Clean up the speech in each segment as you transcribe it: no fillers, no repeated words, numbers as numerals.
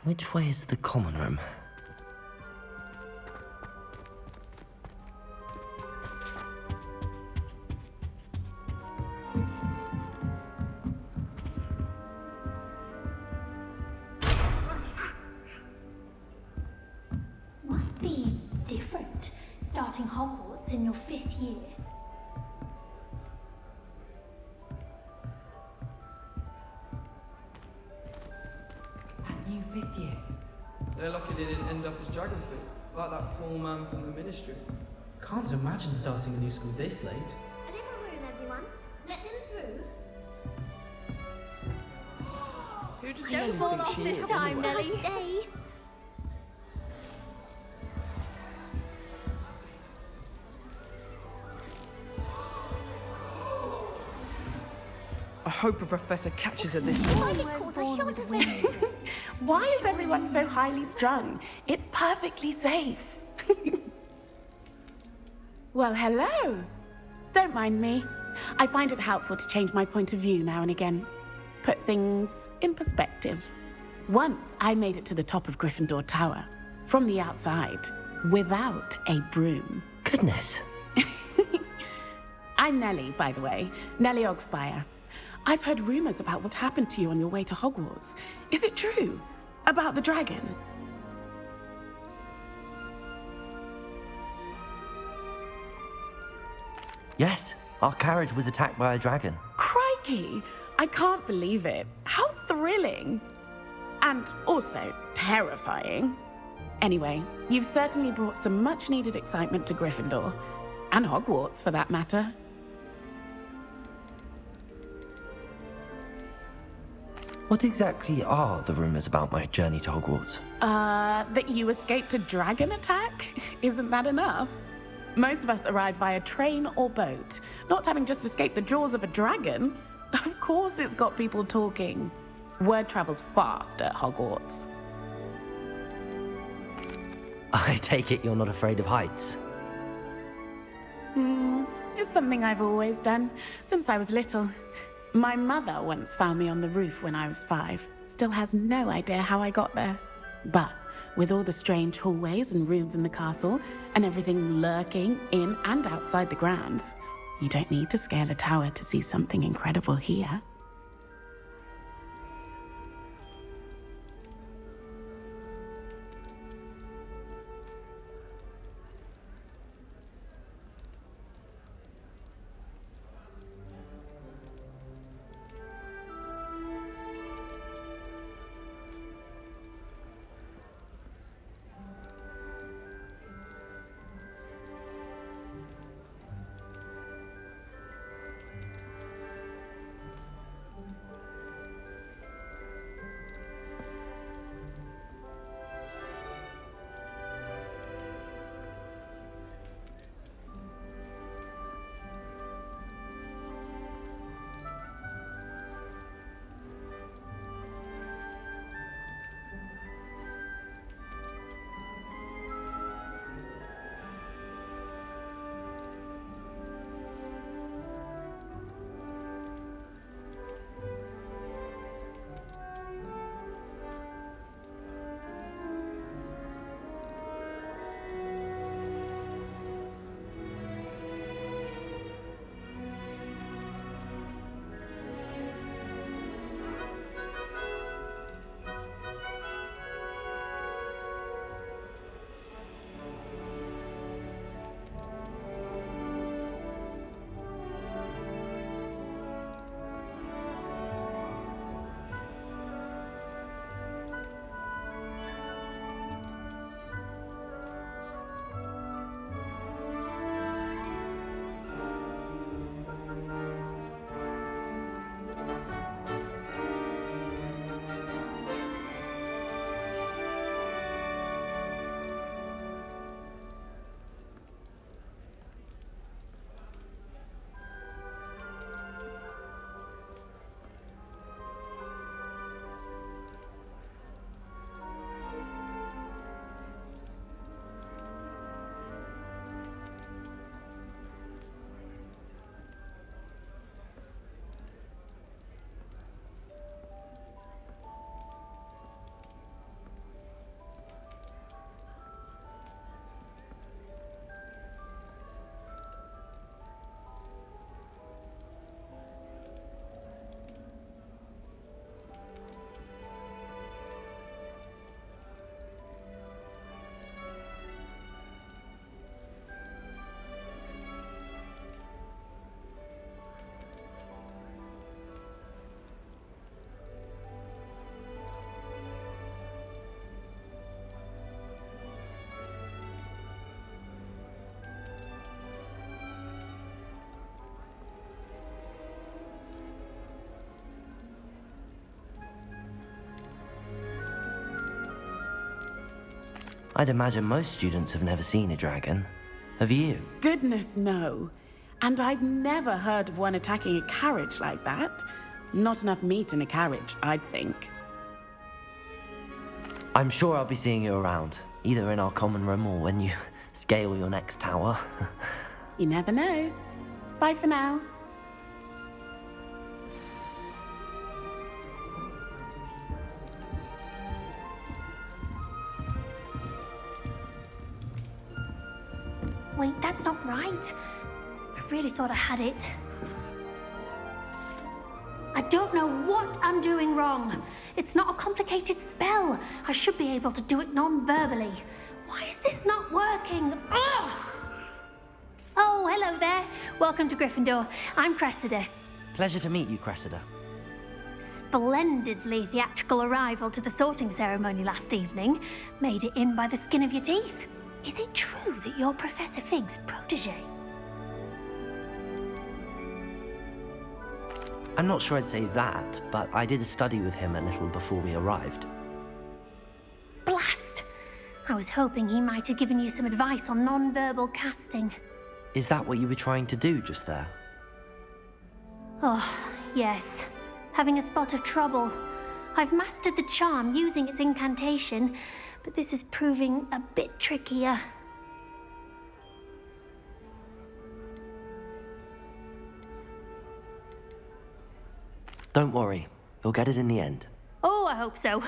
Which way is the common room? Must be different, starting Hogwarts in your 5th year. New 5th year. They're lucky they didn't end up as dragonfly, like that poor man from the ministry. Can't imagine starting a new school this late. A little room, everyone. Let them through. Who does Don't fall off this time, Nelly. Stay. I hope a professor catches her this If one. I get caught, I shan't have been. Why is everyone so highly strung? It's perfectly safe. Well, hello. Don't mind me. I find it helpful to change my point of view now and again. Put things in perspective. Once I made it to the top of Gryffindor Tower, from the outside, without a broom. Goodness. I'm Nellie, by the way. Nellie Ogspire. I've heard rumors about what happened to you on your way to Hogwarts. Is it true? About the dragon? Yes, our carriage was attacked by a dragon. Crikey! I can't believe it. How thrilling! And also terrifying. Anyway, you've certainly brought some much-needed excitement to Gryffindor. And Hogwarts, for that matter. What exactly are the rumors about my journey to Hogwarts? That you escaped a dragon attack? Isn't that enough? Most of us arrive via train or boat, not having just escaped the jaws of a dragon. Of course it's got people talking. Word travels fast at Hogwarts. I take it you're not afraid of heights. It's something I've always done, since I was little. My mother once found me on the roof when I was 5. Still has no idea how I got there. But with all the strange hallways and rooms in the castle, and everything lurking in and outside the grounds, you don't need to scale a tower to see something incredible here. I'd imagine most students have never seen a dragon. Have you? Goodness, no. And I've never heard of one attacking a carriage like that. Not enough meat in a carriage, I'd think. I'm sure I'll be seeing you around, either in our common room or when you scale your next tower. You never know. Bye for now. Wait, that's not right. I really thought I had it. I don't know what I'm doing wrong. It's not a complicated spell. I should be able to do it non-verbally. Why is this not working? Ugh! Oh, hello there. Welcome to Gryffindor. I'm Cressida. Pleasure to meet you, Cressida. Splendidly theatrical arrival to the sorting ceremony last evening. Made it in by the skin of your teeth. Is it true that you're Professor Fig's protege? I'm not sure I'd say that, but I did study with him a little before we arrived. Blast! I was hoping he might have given you some advice on non-verbal casting. Is that what you were trying to do just there? Oh, yes. Having a spot of trouble. I've mastered the charm using its incantation, but this is proving a bit trickier. Don't worry, you'll get it in the end. Oh, I hope so.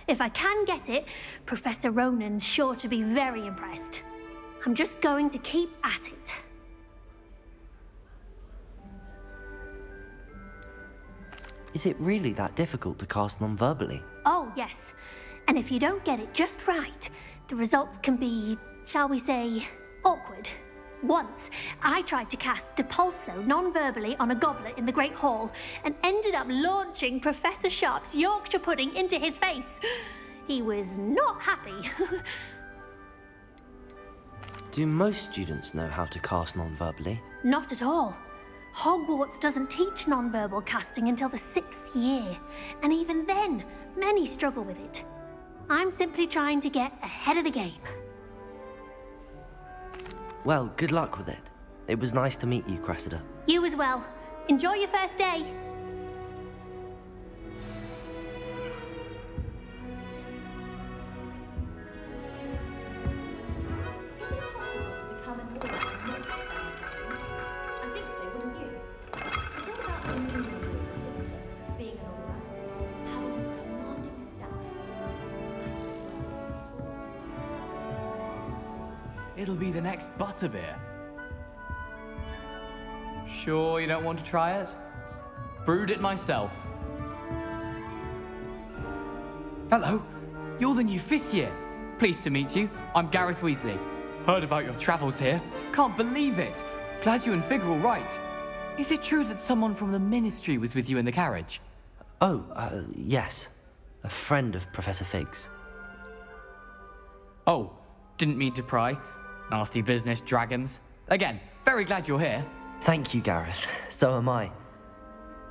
If I can get it, Professor Ronan's sure to be very impressed. I'm just going to keep at it. Is it really that difficult to cast non-verbally? Oh, yes. And if you don't get it just right, the results can be, shall we say, awkward. Once, I tried to cast Depulso non-verbally on a goblet in the Great Hall and ended up launching Professor Sharp's Yorkshire pudding into his face. He was not happy. Do most students know how to cast non-verbally? Not at all. Hogwarts doesn't teach non-verbal casting until the 6th year, and even then, many struggle with it. I'm simply trying to get ahead of the game. Well, good luck with it. It was nice to meet you, Cressida. You as well. Enjoy your first day. Is it possible to become an order and not expand things? I think so, wouldn't you? It's all about being an order, isn't it? Being an order, having a commanding staff. It'll be the next butterbeer. Sure you don't want to try it? Brewed it myself. Hello, you're the new 5th year. Pleased to meet you. I'm Gareth Weasley. Heard about your travels here. Can't believe it. Glad you and Fig are all right. Is it true that someone from the Ministry was with you in the carriage? Oh, yes. A friend of Professor Fig's. Oh, didn't mean to pry. Nasty business, dragons. Again, very glad you're here. Thank you, Gareth. So am I.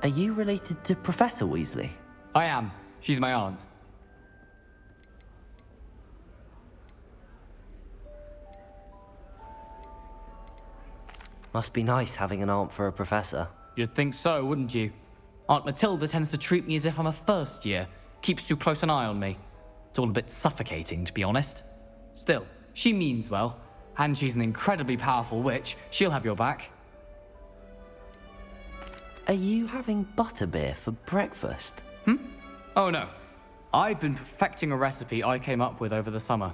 Are you related to Professor Weasley? I am. She's my aunt. Must be nice having an aunt for a professor. You'd think so, wouldn't you? Aunt Matilda tends to treat me as if I'm a first year. Keeps too close an eye on me. It's all a bit suffocating, to be honest. Still, she means well. And she's an incredibly powerful witch. She'll have your back. Are you having butterbeer for breakfast? Oh no. I've been perfecting a recipe I came up with over the summer.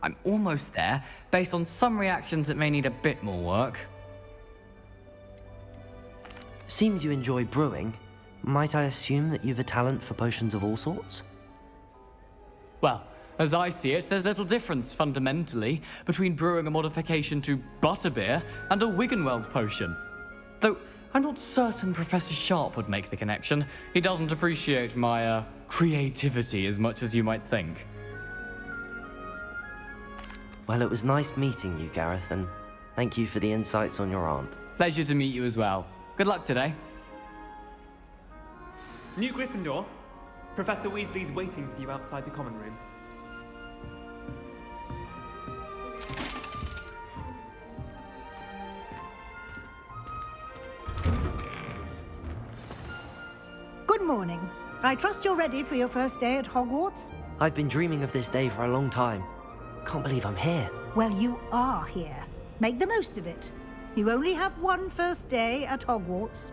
I'm almost there, based on some reactions that may need a bit more work. Seems you enjoy brewing. Might I assume that you've a talent for potions of all sorts? Well, as I see it, there's little difference, fundamentally, between brewing a modification to butterbeer and a Wiggenweld potion. Though, I'm not certain Professor Sharp would make the connection. He doesn't appreciate my, creativity as much as you might think. Well, it was nice meeting you, Gareth, and thank you for the insights on your aunt. Pleasure to meet you as well. Good luck today. New Gryffindor, Professor Weasley's waiting for you outside the common room. Good morning. I trust you're ready for your first day at Hogwarts? I've been dreaming of this day for a long time. Can't believe I'm here. Well, you are here. Make the most of it. You only have one first day at Hogwarts.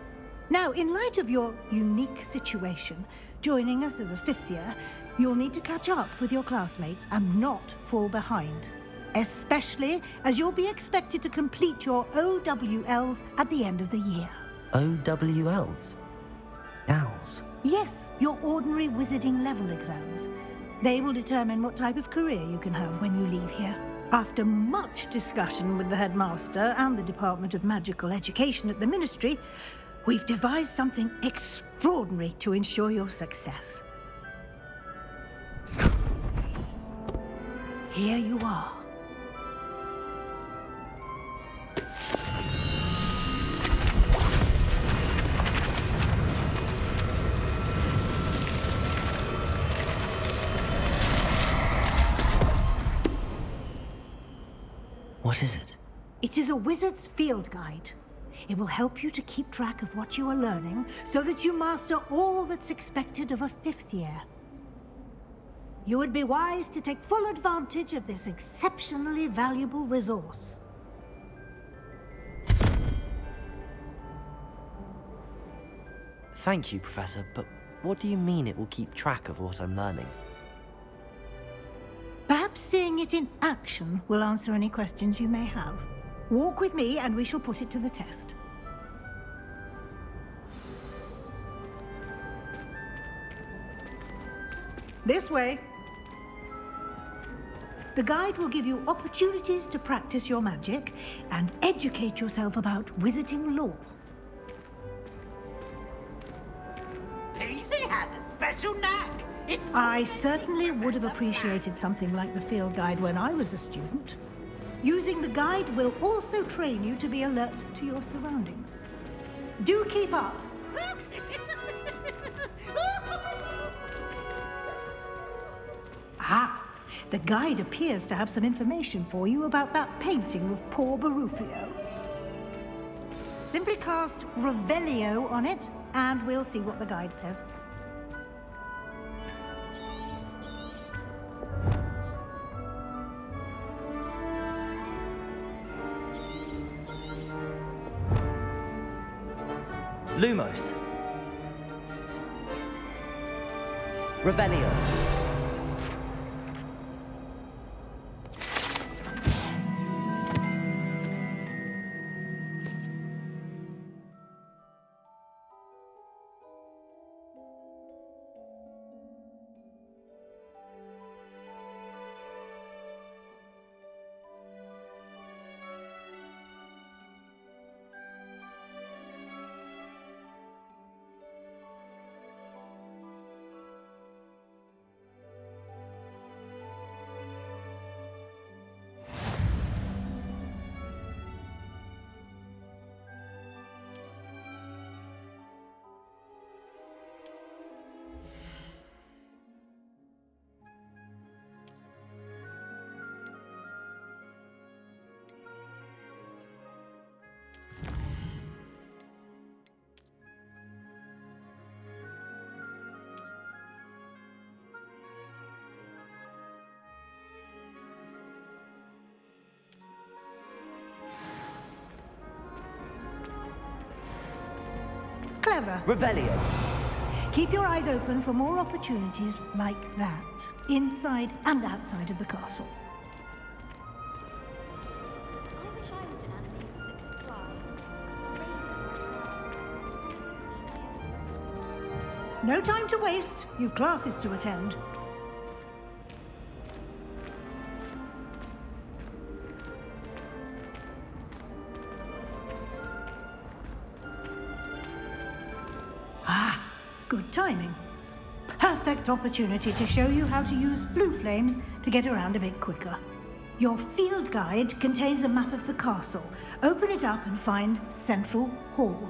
Now, in light of your unique situation, joining us as a fifth year, you'll need to catch up with your classmates and not fall behind. Especially as you'll be expected to complete your OWLs at the end of the year. OWLs? Owls? Yes, your ordinary wizarding level exams. They will determine what type of career you can have when you leave here. After much discussion with the headmaster and the Department of Magical Education at the Ministry, we've devised something extraordinary to ensure your success. Here you are. What is it? It is a wizard's field guide. It will help you to keep track of what you are learning so that you master all that's expected of a fifth year. You would be wise to take full advantage of this exceptionally valuable resource. Thank you, Professor, but what do you mean it will keep track of what I'm learning? Perhaps seeing it in action will answer any questions you may have. Walk with me and we shall put it to the test. This way. The guide will give you opportunities to practice your magic and educate yourself about wizarding lore. Daisy has a special knack. I certainly would have appreciated something like the field guide when I was a student. Using the guide will also train you to be alert to your surroundings. Do keep up. Ah, the guide appears to have some information for you about that painting of poor Barufio. Simply cast Revelio on it, and we'll see what the guide says. Lumos. Revelio. Clever. Revelio. Keep your eyes open for more opportunities like that, inside and outside of the castle. I wish I was an animated that could fly. No time to waste. You've classes to attend. Ah, good timing. Perfect opportunity to show you how to use blue flames to get around a bit quicker. Your field guide contains a map of the castle. Open it up and find Central Hall.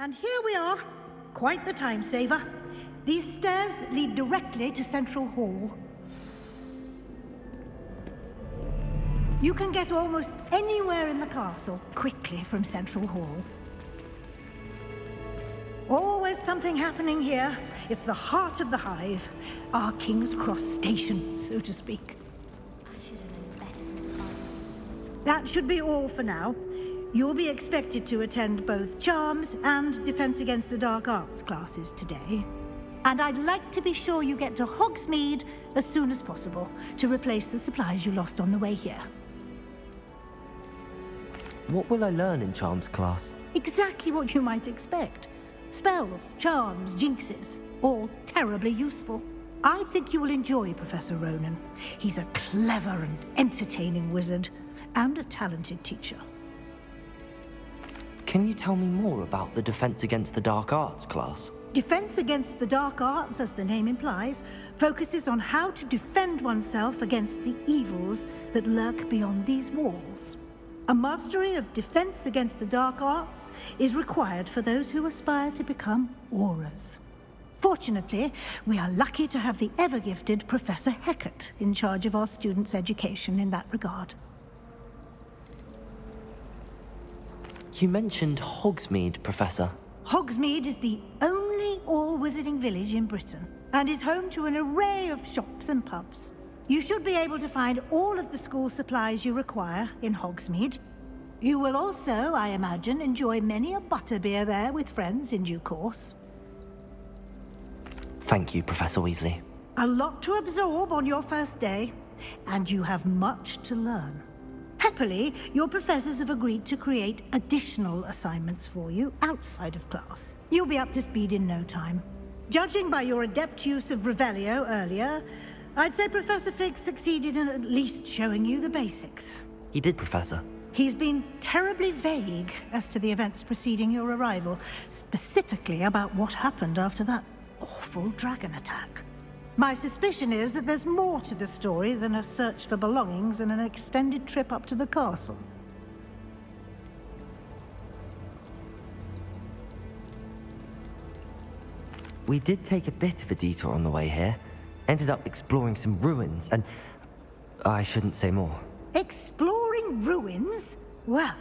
And here we are. Quite the time saver. These stairs lead directly to Central Hall. You can get almost anywhere in the castle quickly from Central Hall. Always something happening here. It's the heart of the hive, our King's Cross station, so to speak. I should have known better than to find. That should be all for now. You'll be expected to attend both Charms and Defense Against the Dark Arts classes today. And I'd like to be sure you get to Hogsmeade as soon as possible to replace the supplies you lost on the way here. What will I learn in Charms class? Exactly what you might expect. Spells, charms, jinxes, all terribly useful. I think you will enjoy Professor Ronan. He's a clever and entertaining wizard, and a talented teacher. Can you tell me more about the Defense Against the Dark Arts class? Defense Against the Dark Arts, as the name implies, focuses on how to defend oneself against the evils that lurk beyond these walls. A mastery of Defense Against the Dark Arts is required for those who aspire to become auras. Fortunately, we are lucky to have the ever-gifted Professor Hecat in charge of our students' education in that regard. You mentioned Hogsmeade, Professor. Hogsmeade is the only all-wizarding village in Britain, and is home to an array of shops and pubs. You should be able to find all of the school supplies you require in Hogsmeade. You will also, I imagine, enjoy many a butterbeer there with friends in due course. Thank you, Professor Weasley. A lot to absorb on your first day, and you have much to learn. Happily, your professors have agreed to create additional assignments for you outside of class. You'll be up to speed in no time. Judging by your adept use of Revelio earlier, I'd say Professor Fig succeeded in at least showing you the basics. He did, Professor. He's been terribly vague as to the events preceding your arrival, specifically about what happened after that awful dragon attack. My suspicion is that there's more to the story than a search for belongings and an extended trip up to the castle. We did take a bit of a detour on the way here. Ended up exploring some ruins, and I shouldn't say more. Exploring ruins? Well,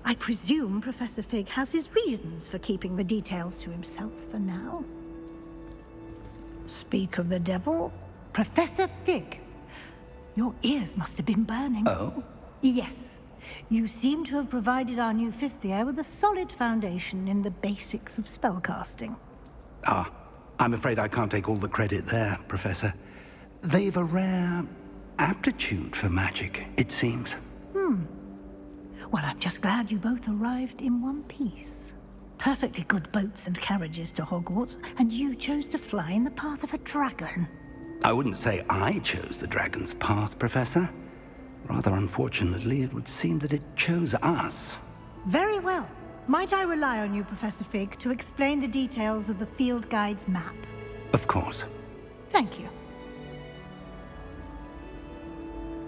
I presume Professor Fig has his reasons for keeping the details to himself for now. Speak of the devil, Professor Fig. Your ears must have been burning. Oh? Yes. You seem to have provided our new fifth year with a solid foundation in the basics of spellcasting. Ah, I'm afraid I can't take all the credit there, Professor. They've a rare aptitude for magic, it seems. Well, I'm just glad you both arrived in one piece. Perfectly good boats and carriages to Hogwarts, and you chose to fly in the path of a dragon. I wouldn't say I chose the dragon's path, Professor. Rather unfortunately, it would seem that it chose us. Very well. Might I rely on you, Professor Fig, to explain the details of the field guide's map? Of course. Thank you.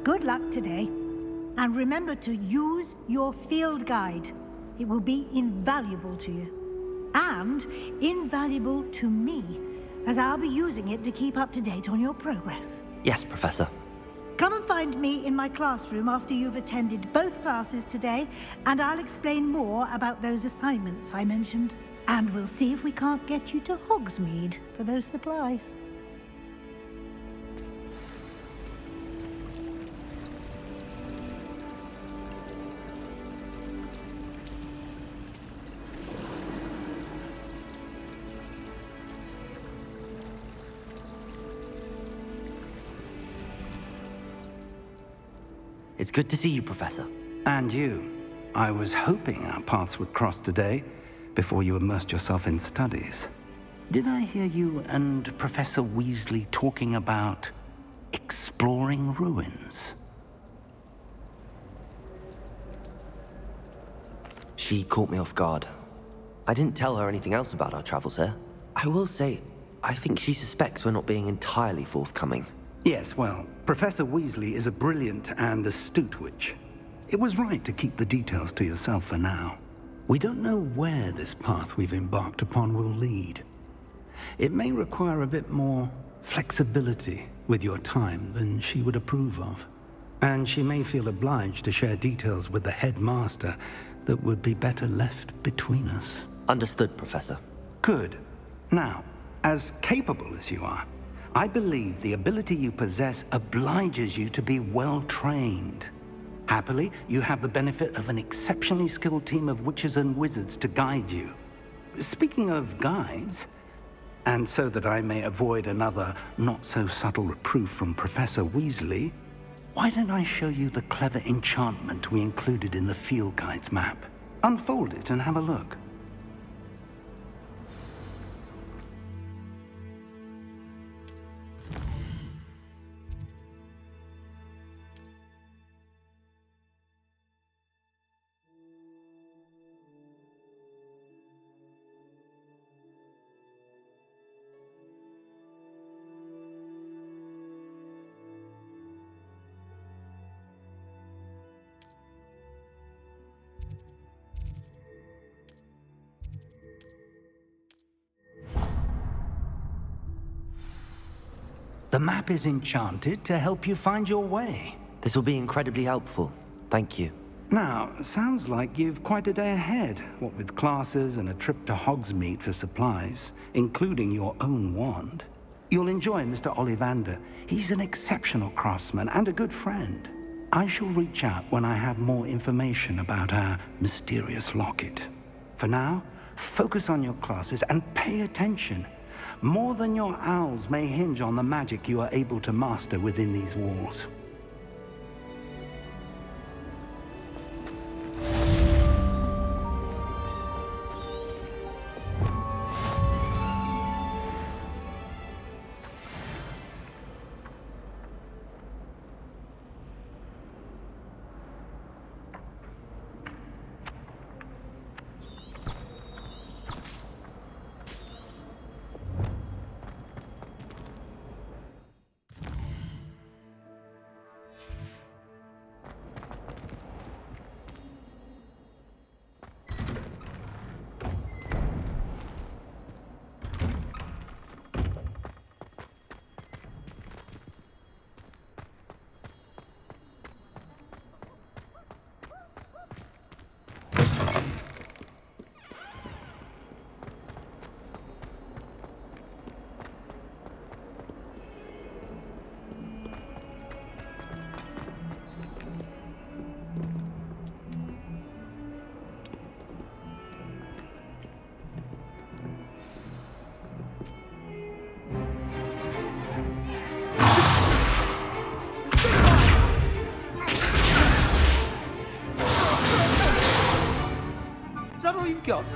Good luck today. And remember to use your field guide. It will be invaluable to you. And invaluable to me, as I'll be using it to keep up to date on your progress. Yes, Professor. Come and find me in my classroom after you've attended both classes today, and I'll explain more about those assignments I mentioned. And we'll see if we can't get you to Hogsmeade for those supplies. It's good to see you, Professor. And you. I was hoping our paths would cross today, before you immersed yourself in studies. Did I hear you and Professor Weasley talking about exploring ruins? She caught me off guard. I didn't tell her anything else about our travels here. I will say, I think she suspects we're not being entirely forthcoming. Yes, well, Professor Weasley is a brilliant and astute witch. It was right to keep the details to yourself for now. We don't know where this path we've embarked upon will lead. It may require a bit more flexibility with your time than she would approve of. And she may feel obliged to share details with the headmaster that would be better left between us. Understood, Professor. Good. Now, as capable as you are, I believe the ability you possess obliges you to be well trained. Happily, you have the benefit of an exceptionally skilled team of witches and wizards to guide you. Speaking of guides, and so that I may avoid another not-so-subtle reproof from Professor Weasley, why don't I show you the clever enchantment we included in the field guide's map? Unfold it and have a look. The map is enchanted to help you find your way. This will be incredibly helpful. Thank you. Now, sounds like you've quite a day ahead, what with classes and a trip to Hogsmeade for supplies, including your own wand. You'll enjoy Mr. Ollivander. He's an exceptional craftsman and a good friend. I shall reach out when I have more information about our mysterious locket. For now, focus on your classes and pay attention. More than your owls may hinge on the magic you are able to master within these walls. Is that all you've got?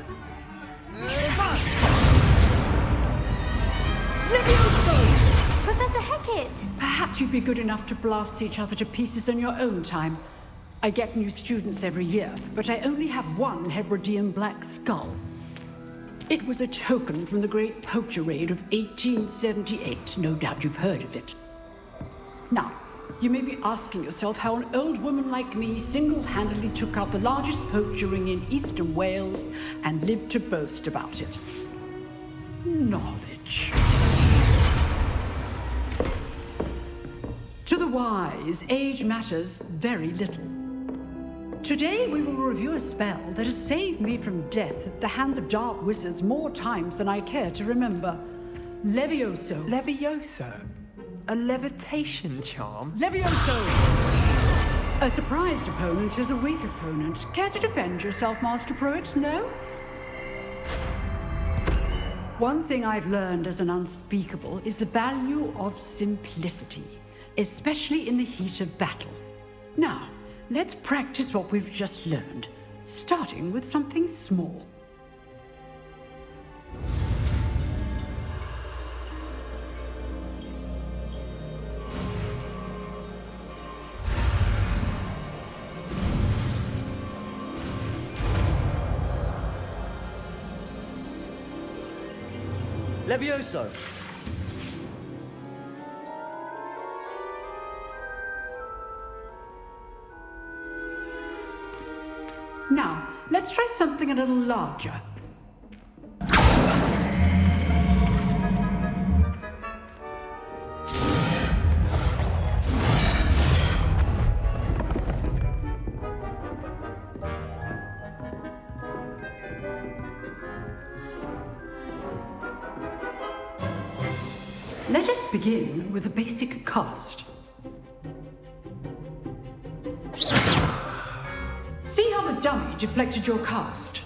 Professor Hecat! Perhaps you'd be good enough to blast each other to pieces on your own time. I get new students every year, but I only have one Hebridean black skull. It was a token from the great poacher raid of 1878. No doubt you've heard of it. Now, you may be asking yourself how an old woman like me single-handedly took out the largest poacher ring in eastern Wales and lived to boast about it. Knowledge. To the wise, age matters very little. Today we will review a spell that has saved me from death at the hands of dark wizards more times than I care to remember. Levioso. Levioso? A levitation charm? Levioso! A surprised opponent is a weak opponent. Care to defend yourself, Master Pruitt? No? One thing I've learned as an unspeakable is the value of simplicity, especially in the heat of battle. Now, let's practice what we've just learned, starting with something small. Levioso! Now, let's try something a little larger. Let us begin with a basic cast. See how the dummy deflected your cast?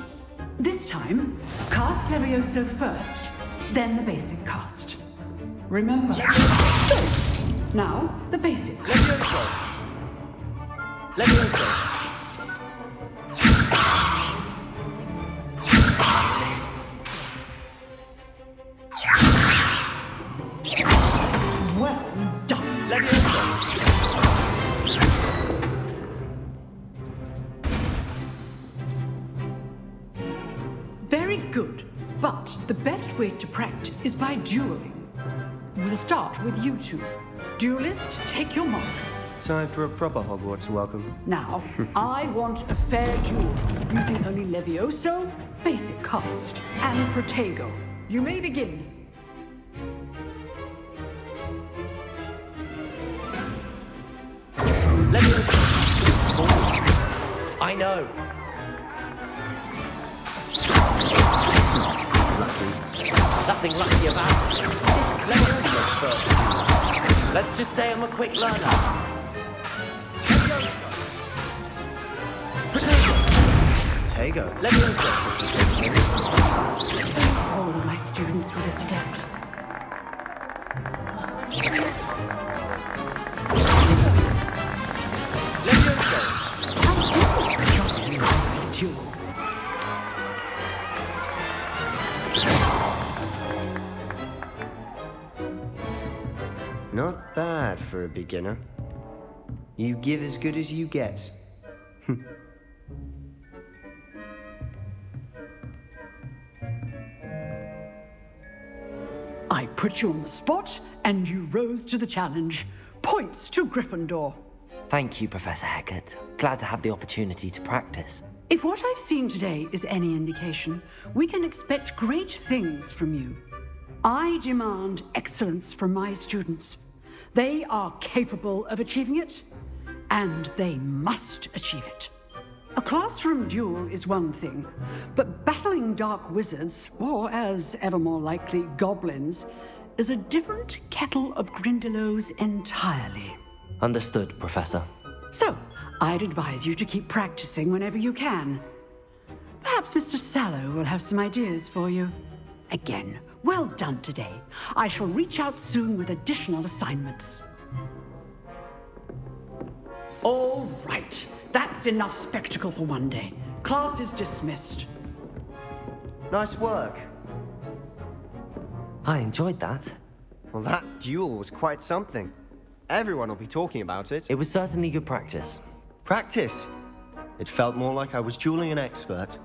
This time, cast Levioso first, then the basic cast. Remember? So, now, the basic. Levioso! Levioso! Well done. Levioso! Very good, but the best way to practice is by dueling. We'll start with you two. Duelists, take your marks. Time for a proper Hogwarts welcome. Now, I want a fair duel, using only Levioso, basic cast, and Protego. You may begin. Levioso! I know! Lucky. Nothing lucky about it. Levioso first. Let's just say I'm a quick learner. Levioso! Protego. Levioso! All of my students were this adept. Duel. Not bad for a beginner. You give as good as you get. I put you on the spot, and you rose to the challenge. Points to Gryffindor. Thank you, Professor Hecat. Glad to have the opportunity to practice. If what I've seen today is any indication, we can expect great things from you. I demand excellence from my students. They are capable of achieving it, and they must achieve it. A classroom duel is one thing, but battling dark wizards, or as ever more likely, goblins, is a different kettle of Grindylows entirely. Understood, Professor. So, I'd advise you to keep practicing whenever you can. Perhaps Mr. Sallow will have some ideas for you. Again, well done today. I shall reach out soon with additional assignments. All right, that's enough spectacle for one day. Class is dismissed. Nice work. I enjoyed that. Well, that duel was quite something. Everyone will be talking about it. It was certainly good practice. Practice? It felt more like I was dueling an expert.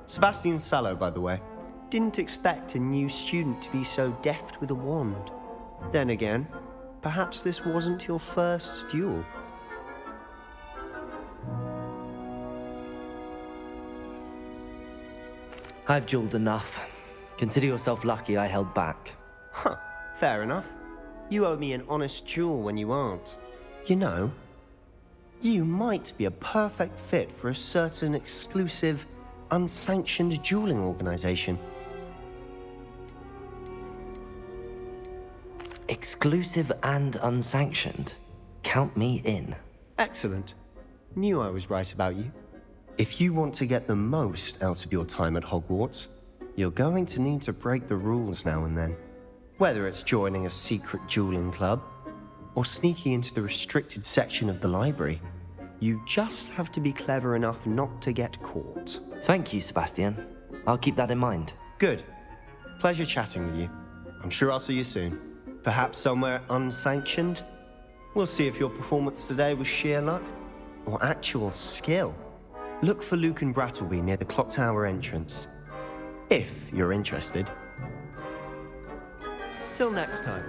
Sebastian Sallow, by the way. Didn't expect a new student to be so deft with a wand. Then again, perhaps this wasn't your first duel. I've dueled enough. Consider yourself lucky I held back. Huh, fair enough. You owe me an honest duel when you aren't. You know, you might be a perfect fit for a certain exclusive, unsanctioned dueling organization. Exclusive and unsanctioned. Count me in. Excellent. Knew I was right about you. If you want to get the most out of your time at Hogwarts, you're going to need to break the rules now and then. Whether it's joining a secret dueling club, or sneaking into the restricted section of the library, you just have to be clever enough not to get caught. Thank you, Sebastian. I'll keep that in mind. Good. Pleasure chatting with you. I'm sure I'll see you soon. Perhaps somewhere unsanctioned? We'll see if your performance today was sheer luck, or actual skill. Look for Luke and Brattleby near the clock tower entrance. If you're interested. Till next time.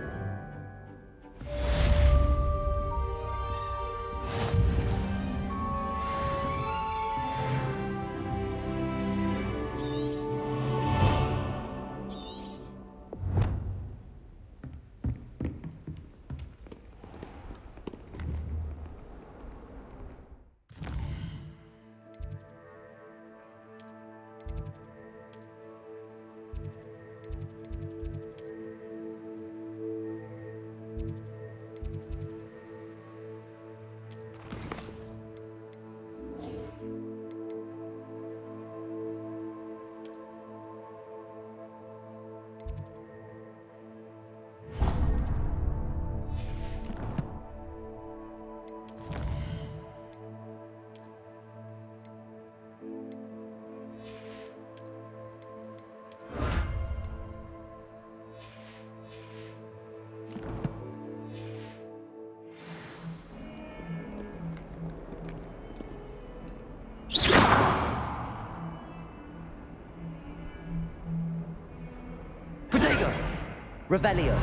Revelio.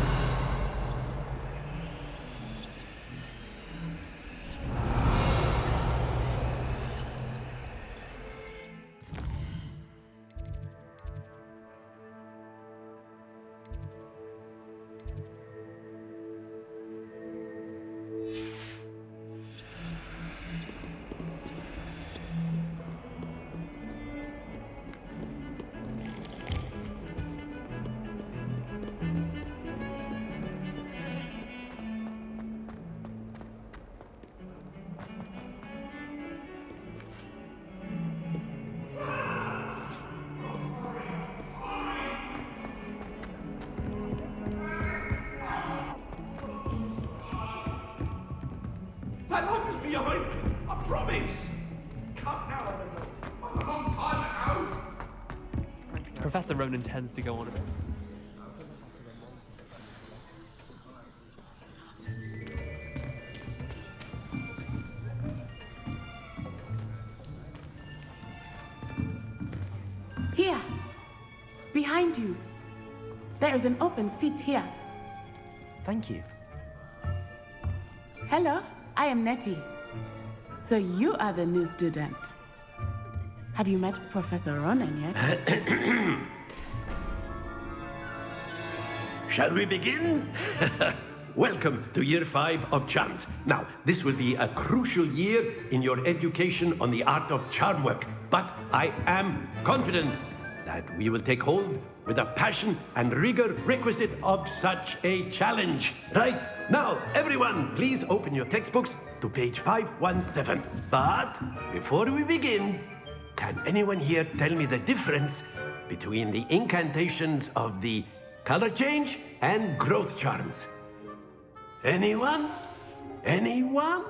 My life is behind me, I promise! Come now, Evan. I'm a long time ago! Professor Ronan tends to go on a bit. Here, behind you. There is an open seat here. Thank you. Hello, I am Nettie. So you are the new student. Have you met Professor Ronan yet? Shall we begin? Welcome to Year 5 of Charms. Now, this will be a crucial year in your education on the art of charm work, but I am confident that we will take hold with the passion and rigor requisite of such a challenge. Right, now, everyone, please open your textbooks to page 517. But before we begin, can anyone here tell me the difference between the incantations of the color change and growth charms? Anyone? Anyone?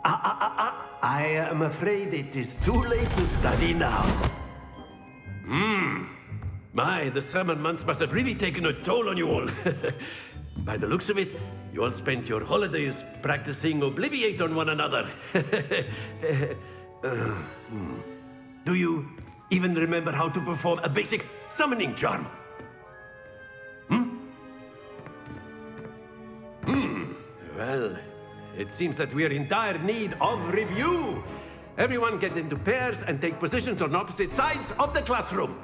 I am afraid it is too late to study now. My, the summer months must have really taken a toll on you all. By the looks of it, you all spent your holidays practicing Obliviate on one another. Do you even remember how to perform a basic summoning charm? Well, it seems that we are in dire need of review. Everyone get into pairs and take positions on opposite sides of the classroom.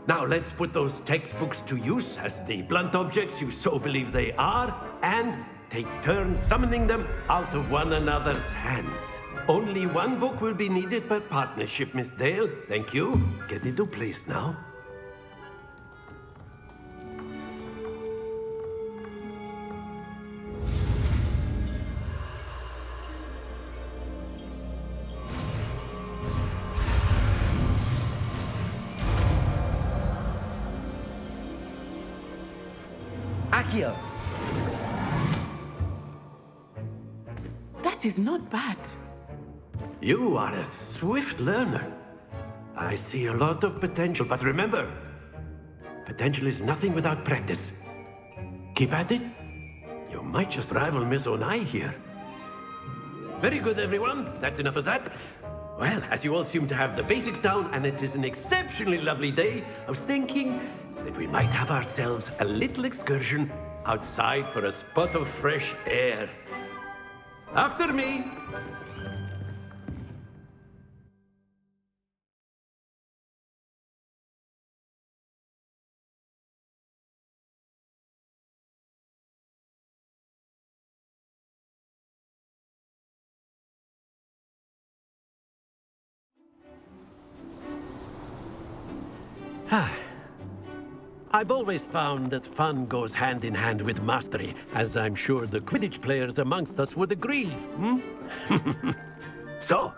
Now let's put those textbooks to use as the blunt objects you so believe they are, and take turns summoning them out of one another's hands. Only one book will be needed per partnership, Miss Dale. Thank you. Get into place now. Accio. That is not bad. You are a swift learner. I see a lot of potential, but remember, potential is nothing without practice. Keep at it. You might just rival Miss Onai here. Very good, everyone. That's enough of that. Well, as you all seem to have the basics down, and it is an exceptionally lovely day, I was thinking that we might have ourselves a little excursion outside for a spot of fresh air. After me. I've always found that fun goes hand in hand with mastery, as I'm sure the Quidditch players amongst us would agree. So,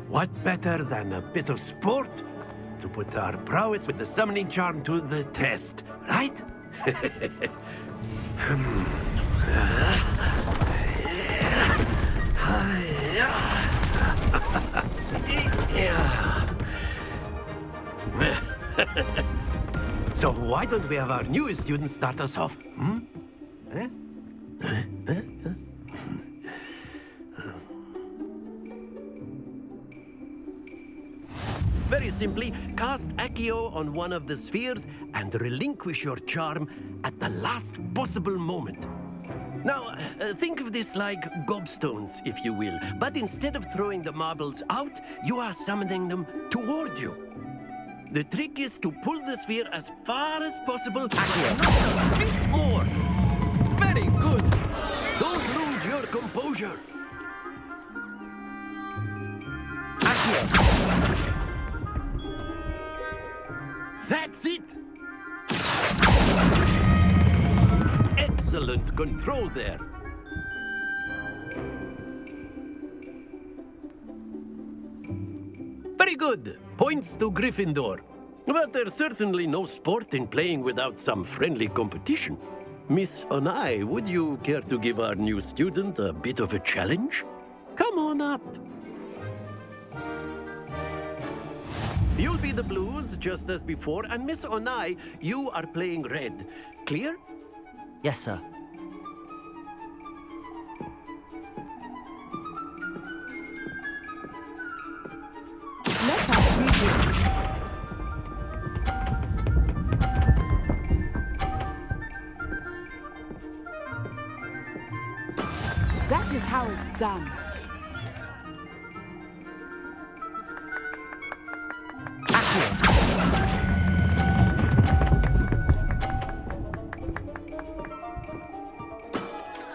what better than a bit of sport to put our prowess with the summoning charm to the test, right? So why don't we have our newest student start us off? Very simply, cast Accio on one of the spheres and relinquish your charm at the last possible moment. Now, think of this like gobstones, if you will. But instead of throwing the marbles out, you are summoning them toward you. The trick is to pull the sphere as far as possible, and not a bit more. Very good. Don't lose your composure. That's it. Excellent control there. Very good. Points to Gryffindor. But there's certainly no sport in playing without some friendly competition. Miss Onai, would you care to give our new student a bit of a challenge? Come on up. You'll be the blues, just as before, and Miss Onai, you are playing red. Clear? Yes, sir. That is how it's done.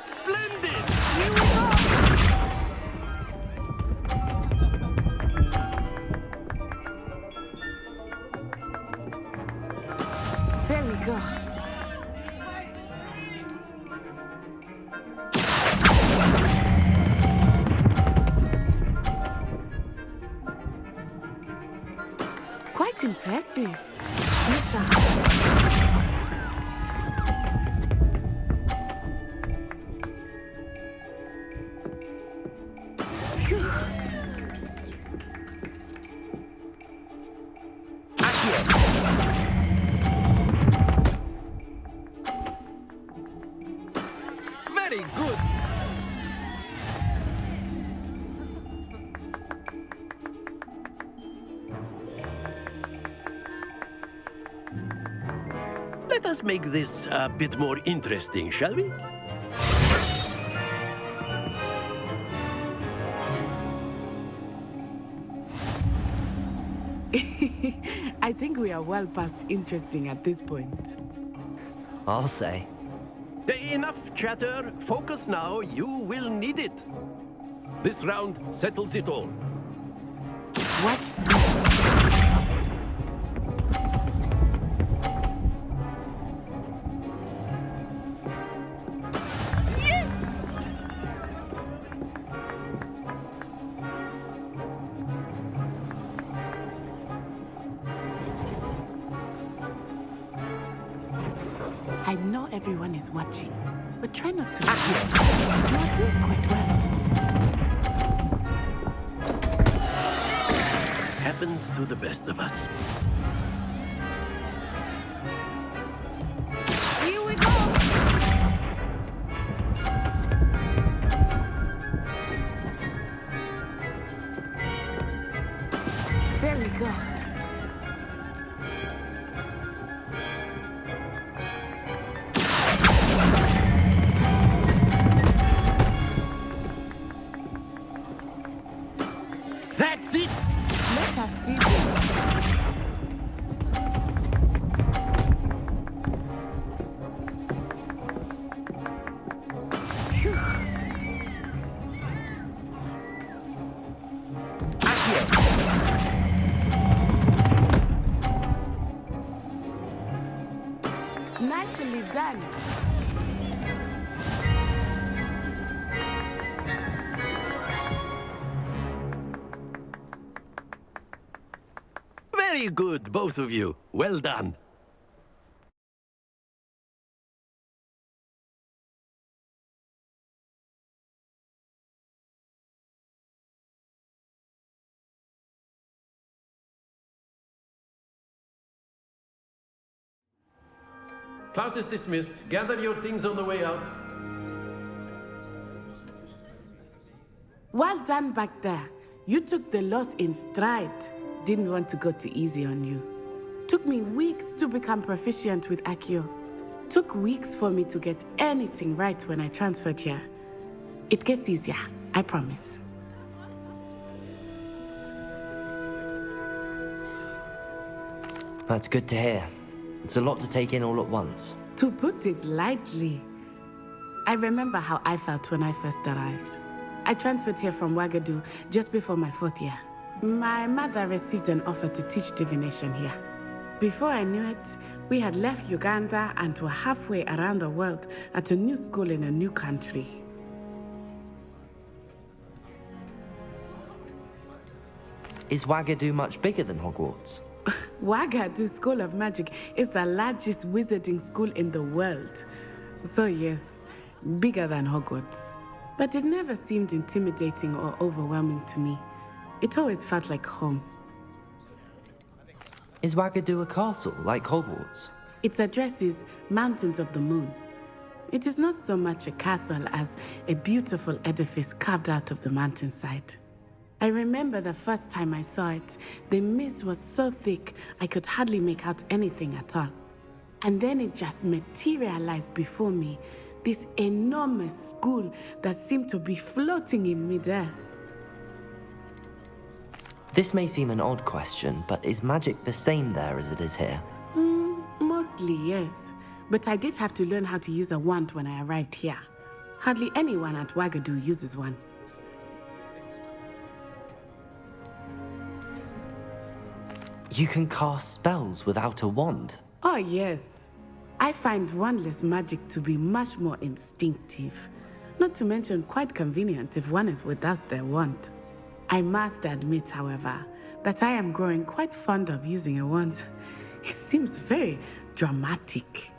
Splendid! Here we go! There we go. Quite impressive. Misha. Very good. Let us make this a bit more interesting, shall we? I think we are well past interesting at this point. I'll say. Enough chatter. Focus now. You will need it. This round settles it all. Watch this. I know everyone is watching, but try not to. You are doing quite well. Happens to the best of us. Here we go. There we go. That's it! Let us see this. Phew. Nicely done. Very good, both of you. Well done. Class is dismissed. Gather your things on the way out. Well done back there. You took the loss in stride. didn't want to go too easy on you. Took me weeks to become proficient with Accio. Took weeks for me to get anything right when I transferred here. It gets easier, I promise. That's good to hear. It's a lot to take in all at once. To put it lightly, I remember how I felt when I first arrived. I transferred here from Ouagadougou just before my 4th year. My mother received an offer to teach divination here. Before I knew it, we had left Uganda and were halfway around the world at a new school in a new country. Is Ouagadougou much bigger than Hogwarts? Ouagadougou School of Magic is the largest wizarding school in the world. So yes, bigger than Hogwarts. But it never seemed intimidating or overwhelming to me. It always felt like home. Is Ouagadougou a castle, like Hogwarts? Its address is Mountains of the Moon. It is not so much a castle as a beautiful edifice carved out of the mountainside. I remember the first time I saw it, the mist was so thick I could hardly make out anything at all. And then it just materialized before me, this enormous school that seemed to be floating in midair. This may seem an odd question, but is magic the same there as it is here? Mostly, yes. But I did have to learn how to use a wand when I arrived here. Hardly anyone at Ouagadougou uses one. You can cast spells without a wand? Oh, yes. I find wandless magic to be much more instinctive. Not to mention quite convenient if one is without their wand. I must admit, however, that I am growing quite fond of using a wand. It seems very dramatic.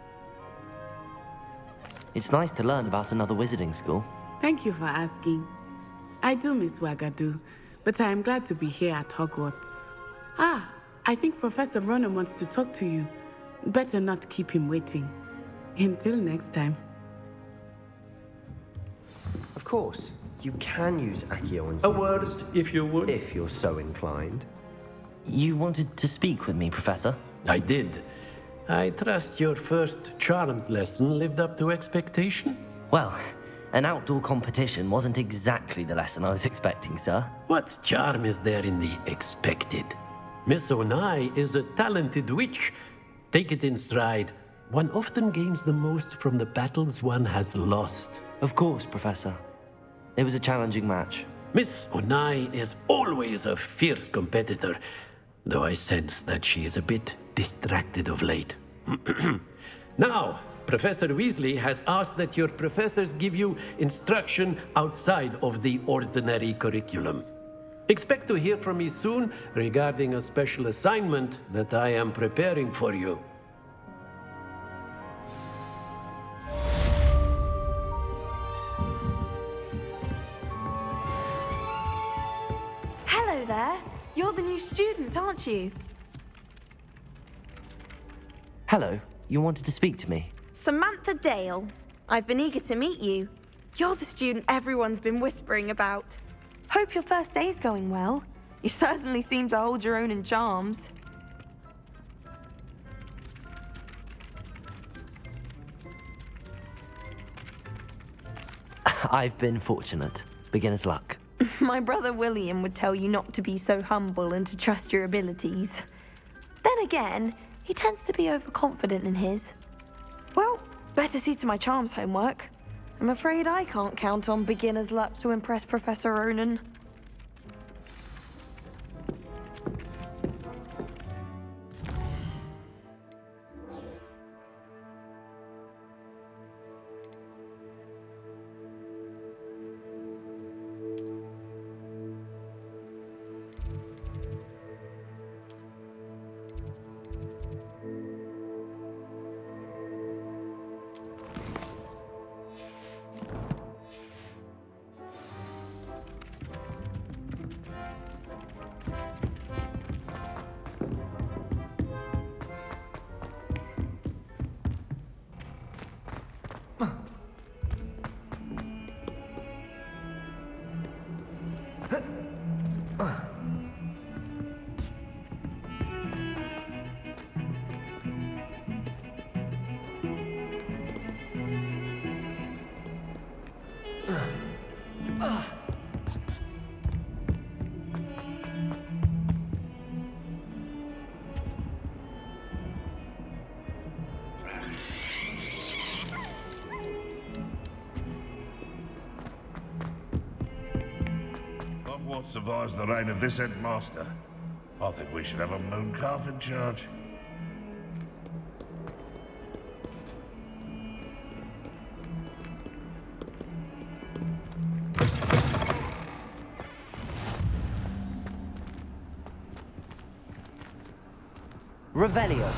It's nice to learn about another wizarding school. Thank you for asking. I do miss Ouagadougou, but I am glad to be here at Hogwarts. I think Professor Ronan wants to talk to you. Better not keep him waiting. Until next time. Of course, you can use Accio on A word, if you would. if you're so inclined. You wanted to speak with me, Professor? I did. I trust your first charms lesson lived up to expectation? Well, an outdoor competition wasn't exactly the lesson I was expecting, sir. What charm is there in the expected? Miss Onai is a talented witch. Take it in stride. One often gains the most from the battles one has lost. Of course, Professor. It was a challenging match. Miss Onai is always a fierce competitor, though I sense that she is a bit distracted of late. Now, Professor Weasley has asked that your professors give you instruction outside of the ordinary curriculum. Expect to hear from me soon regarding a special assignment that I am preparing for you. Hello there. You're the new student, aren't you? Hello. You wanted to speak to me? Samantha Dale. I've been eager to meet you. You're the student everyone's been whispering about. Hope your first day's going well. You certainly seem to hold your own in charms. I've been fortunate. Beginner's luck. My brother William would tell you not to be so humble and to trust your abilities. Then again, he tends to be overconfident in his. Well, better see to my charms homework. I'm afraid I can't count on beginner's luck to impress Professor Ronan. Hogwarts survives the reign of this headmaster, I think we should have a moon calf in charge. Revelio.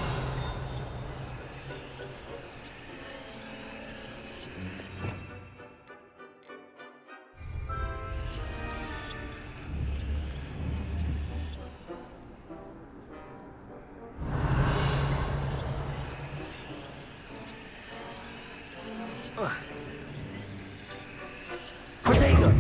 Protego.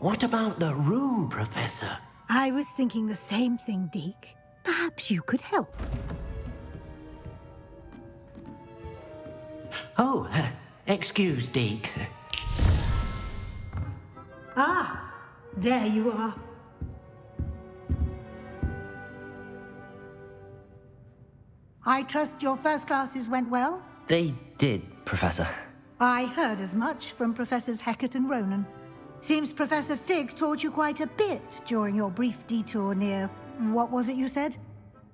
What about the room, Professor? I was thinking the same thing, Deke. Perhaps you could help. Oh, excuse, Deke. Ah, there you are. I trust your first classes went well? They did, Professor. I heard as much from Professors Hecat and Ronan. Seems Professor Fig taught you quite a bit during your brief detour near, what was it you said?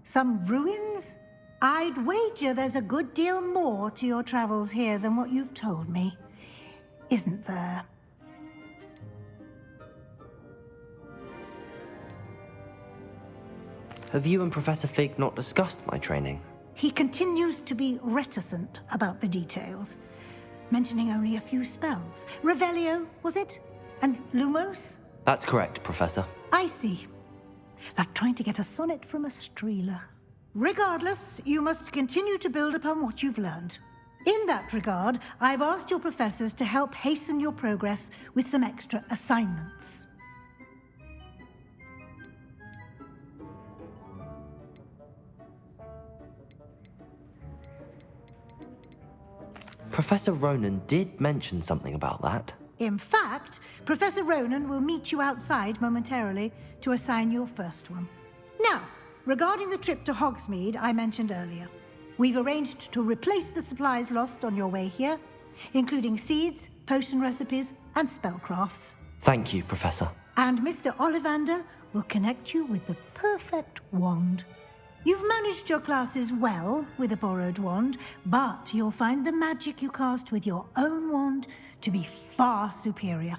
Some ruins? I'd wager there's a good deal more to your travels here than what you've told me. Isn't there? Have you and Professor Fig not discussed my training? He continues to be reticent about the details, mentioning only a few spells. Revelio, was it? And Lumos? That's correct, Professor. I see. Like trying to get a sonnet from a streeler. Regardless, you must continue to build upon what you've learned. In that regard, I've asked your professors to help hasten your progress with some extra assignments. Professor Ronan did mention something about that. In fact, Professor Ronan will meet you outside momentarily to assign your first one. Now, regarding the trip to Hogsmeade I mentioned earlier, we've arranged to replace the supplies lost on your way here, including seeds, potion recipes, and spellcrafts. Thank you, Professor. And Mr. Ollivander will connect you with the perfect wand. You've managed your classes well with a borrowed wand, but you'll find the magic you cast with your own wand to be far superior.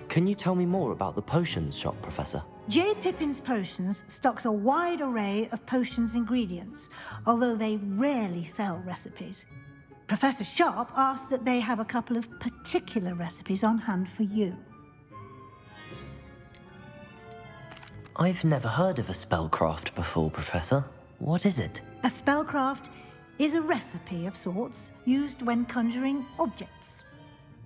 Can you tell me more about the potions shop, Professor? J. Pippin's Potions stocks a wide array of potions ingredients, although they rarely sell recipes. Professor Sharp asked that they have a couple of particular recipes on hand for you. I've never heard of a spellcraft before, Professor. What is it? A spellcraft is a recipe of sorts used when conjuring objects.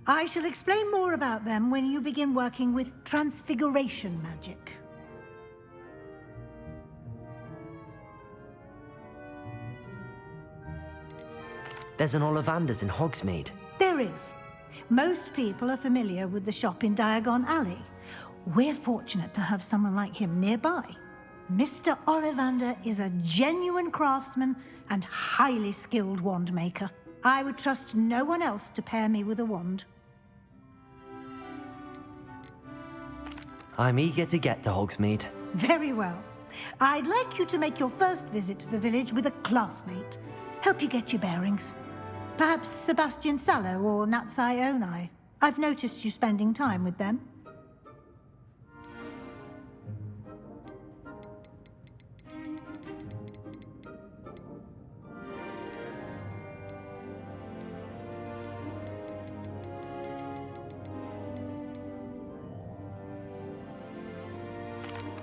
I shall explain more about them when you begin working with transfiguration magic. There's an Ollivander's in Hogsmeade. There is. Most people are familiar with the shop in Diagon Alley. We're fortunate to have someone like him nearby. Mr. Ollivander is a genuine craftsman and highly skilled wand maker. I would trust no one else to pair me with a wand. I'm eager to get to Hogsmeade. Very well. I'd like you to make your first visit to the village with a classmate. Help you get your bearings. Perhaps Sebastian Sallow or Natsai Onai. I've noticed you spending time with them.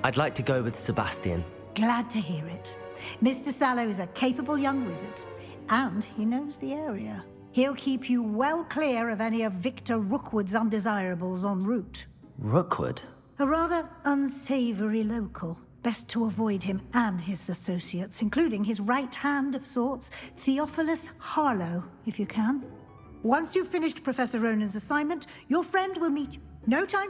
I'd like to go with Sebastian. Glad to hear it. Mr. Sallow is a capable young wizard, and he knows the area. He'll keep you well clear of any of Victor Rookwood's undesirables en route. Rookwood? A rather unsavory local. Best to avoid him and his associates, including his right hand of sorts, Theophilus Harlow, if you can. Once you've finished Professor Ronan's assignment, your friend will meet you. No time.